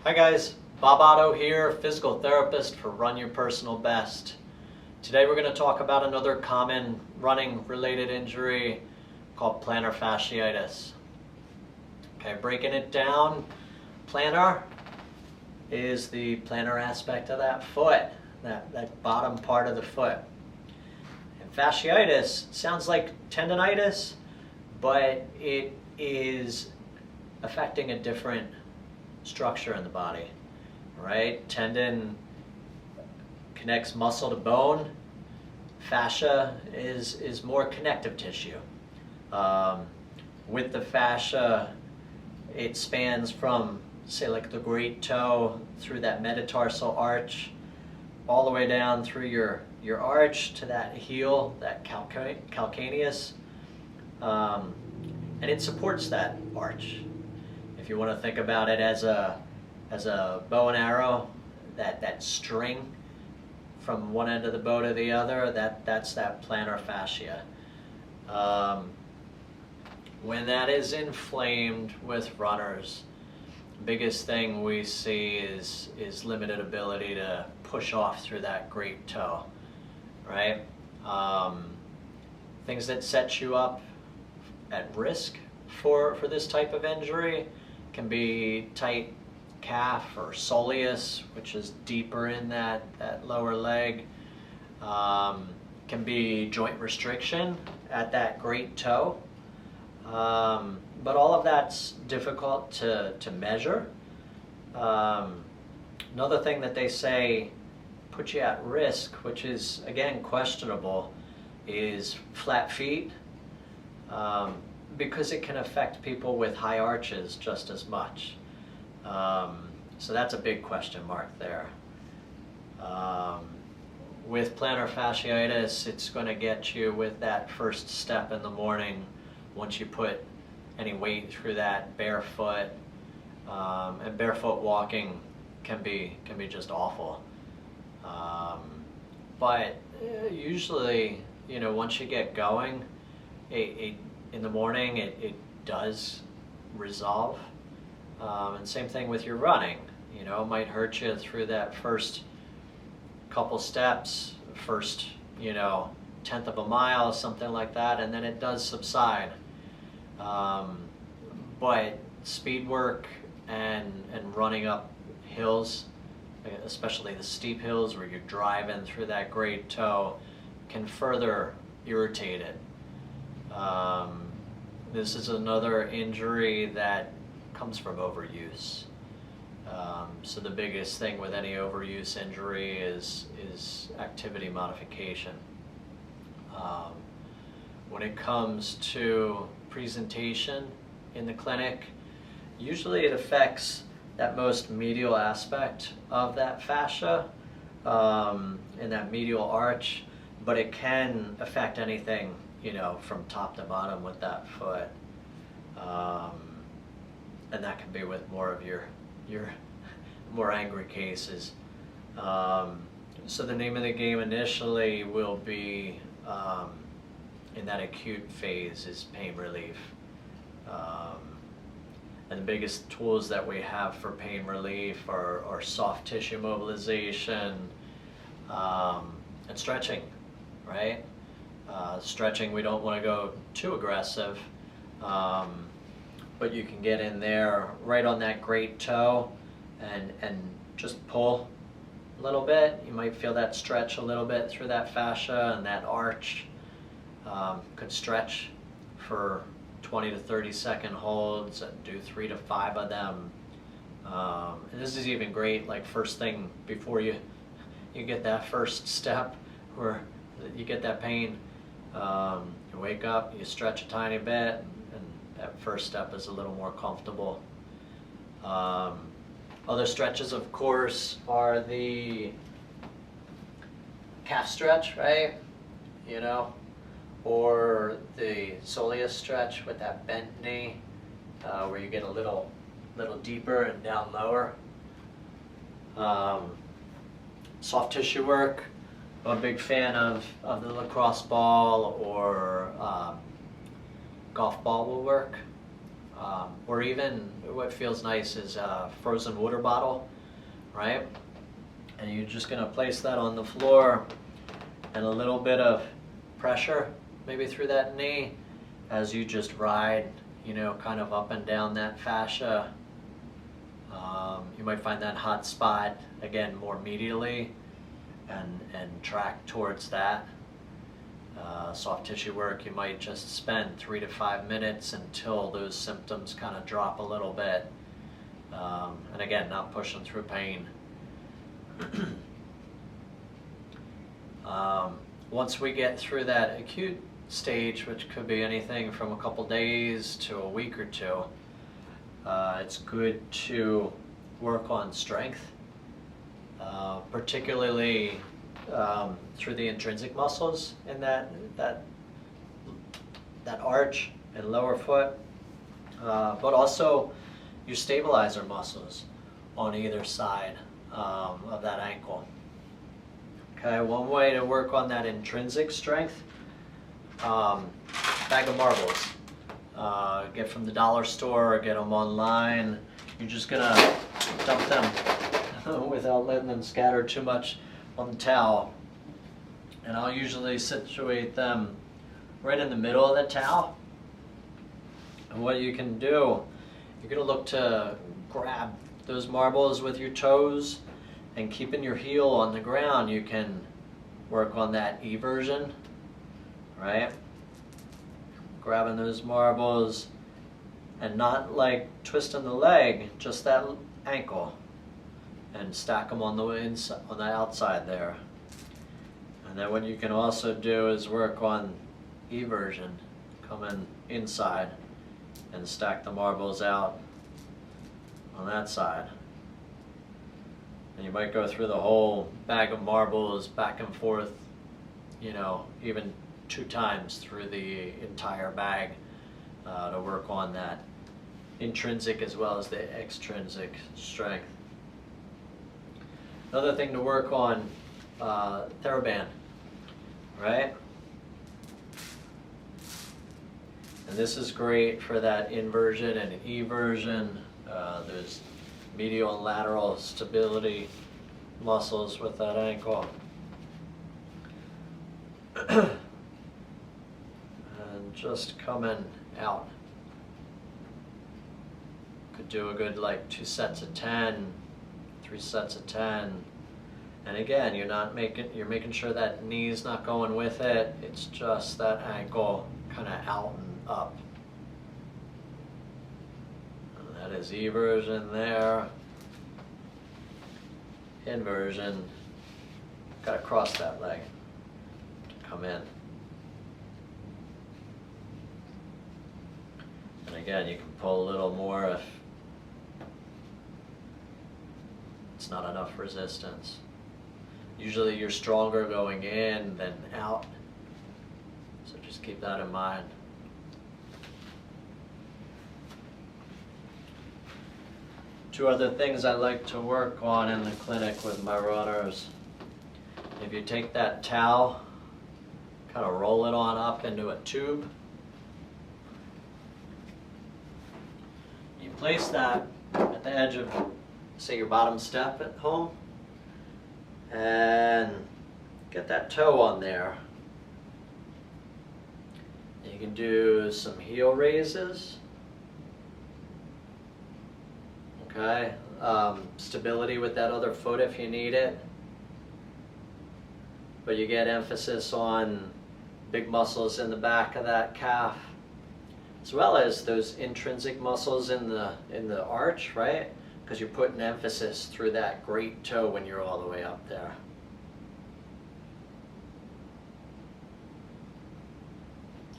Hi guys, Bob Otto here, physical therapist for Run Your Personal Best. Today we're going to talk about another common running related injury called plantar fasciitis. Okay, breaking it down, plantar is the plantar aspect of that foot, that bottom part of the foot. And fasciitis sounds like tendonitis, but it is affecting a different structure in the body, right? Tendon connects muscle to bone. Fascia is more connective tissue. With the fascia, it spans from, say, like the great toe through that metatarsal arch, all the way down through your arch to that heel, that calcaneus, and it supports that arch. If you want to think about it as a bow and arrow, that string from one end of the bow to the other, that's that plantar fascia. When that is inflamed with runners, the biggest thing we see is limited ability to push off through that great toe, right? Things that set you up at risk for this type of injury can be tight calf or soleus, which is deeper in that lower leg. Can be joint restriction at that great toe. But all of that's difficult to measure. Another thing that they say puts you at risk, which is again questionable, is flat feet. Because it can affect people with high arches just as much. So that's a big question mark there. With plantar fasciitis, it's going to get you with that first step in the morning once you put any weight through that barefoot. And barefoot walking can be just awful. But usually, once you get going, in the morning, it does resolve. And same thing with your running. It might hurt you through that first couple steps, first, tenth of a mile, something like that, and then it does subside. But speed work and running up hills, especially the steep hills where you're driving through that great toe, can further irritate it. This is another injury that comes from overuse. So the biggest thing with any overuse injury is activity modification. When it comes to presentation in the clinic, usually it affects that most medial aspect of that fascia and that medial arch, but it can affect anything from top to bottom with that foot. And that can be with more of your more angry cases. So the name of the game initially will be, in that acute phase, is pain relief. And the biggest tools that we have for pain relief are soft tissue mobilization and stretching, right? Stretching, we don't want to go too aggressive, but you can get in there right on that great toe and just pull a little bit. You might feel that stretch a little bit through that fascia, and that arch could stretch for 20 to 30 second holds, and do 3 to 5 of them. And this is even great, like first thing before you get that first step where you get that pain. You wake up, you stretch a tiny bit, and that first step is a little more comfortable. Other stretches, of course, are the calf stretch, right? Or the soleus stretch with that bent knee, where you get a little deeper and down lower. Soft tissue work. I'm a big fan of the lacrosse ball or golf ball will work. Or even what feels nice is a frozen water bottle, right? And you're just gonna place that on the floor and a little bit of pressure, maybe through that knee, as you just ride, kind of up and down that fascia. You might find that hot spot, again, more medially, and track towards that. Soft tissue work, you might just spend 3 to 5 minutes until those symptoms kind of drop a little bit. And again, not pushing through pain. Once we get through that acute stage, which could be anything from a couple days to a week or two, it's good to work on strength, particularly through the intrinsic muscles in that arch and lower foot, but also your stabilizer muscles on either side of that ankle. Okay, one way to work on that intrinsic strength, bag of marbles. Get from the dollar store or get them online. You're just gonna dump them without letting them scatter too much on the towel. And I'll usually situate them right in the middle of the towel. And what you can do, you're gonna look to grab those marbles with your toes, and keeping your heel on the ground, you can work on that eversion, right? Grabbing those marbles and not like twisting the leg, just that ankle, and stack them on the inside, on the outside there. And then what you can also do is work on eversion, coming inside and stack the marbles out on that side. And you might go through the whole bag of marbles back and forth, even 2 times through the entire bag to work on that intrinsic as well as the extrinsic strength. Another thing to work on, TheraBand, right? And this is great for that inversion and eversion. There's medial and lateral stability muscles with that ankle. And just coming out. Could do a good 2 sets of 10, 3 sets of 10. And again, you're making sure that knee's not going with it. It's just that ankle kind of out and up. That is eversion there. Inversion. Got to cross that leg to come in. And again, you can pull a little more if it's not enough resistance. Usually you're stronger going in than out. So just keep that in mind. Two other things I like to work on in the clinic with my runners. If you take that towel, kind of roll it on up into a tube. You place that at the edge of, say, your bottom step at home, and get that toe on there. You can do some heel raises. Okay, stability with that other foot if you need it. But you get emphasis on big muscles in the back of that calf, as well as those intrinsic muscles in the arch, right? Because you're putting emphasis through that great toe when you're all the way up there.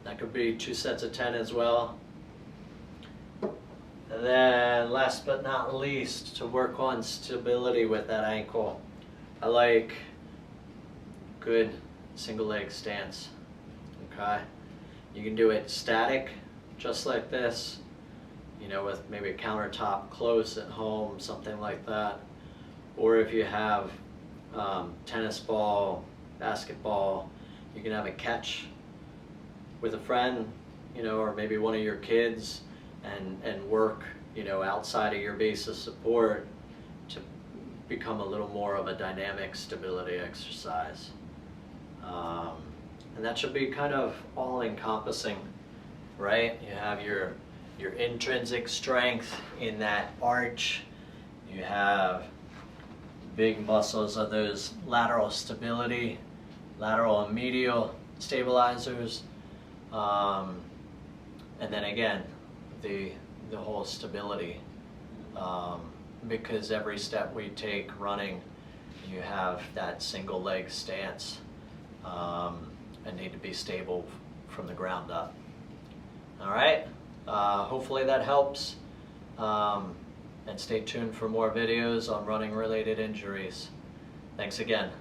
That could be 2 sets of 10 as well. And then last but not least, to work on stability with that ankle, I like good single leg stance. Okay, you can do it static, just like this, with maybe a countertop close at home, something like that. Or if you have tennis ball, basketball, you can have a catch with a friend, or maybe one of your kids, and work, outside of your base of support to become a little more of a dynamic stability exercise. And that should be kind of all encompassing, right? You have your intrinsic strength in that arch. You have big muscles of those lateral stability, lateral and medial stabilizers. And then again, the whole stability. Because every step we take running, you have that single leg stance and need to be stable from the ground up. All right, hopefully that helps. And stay tuned for more videos on running related injuries. Thanks again.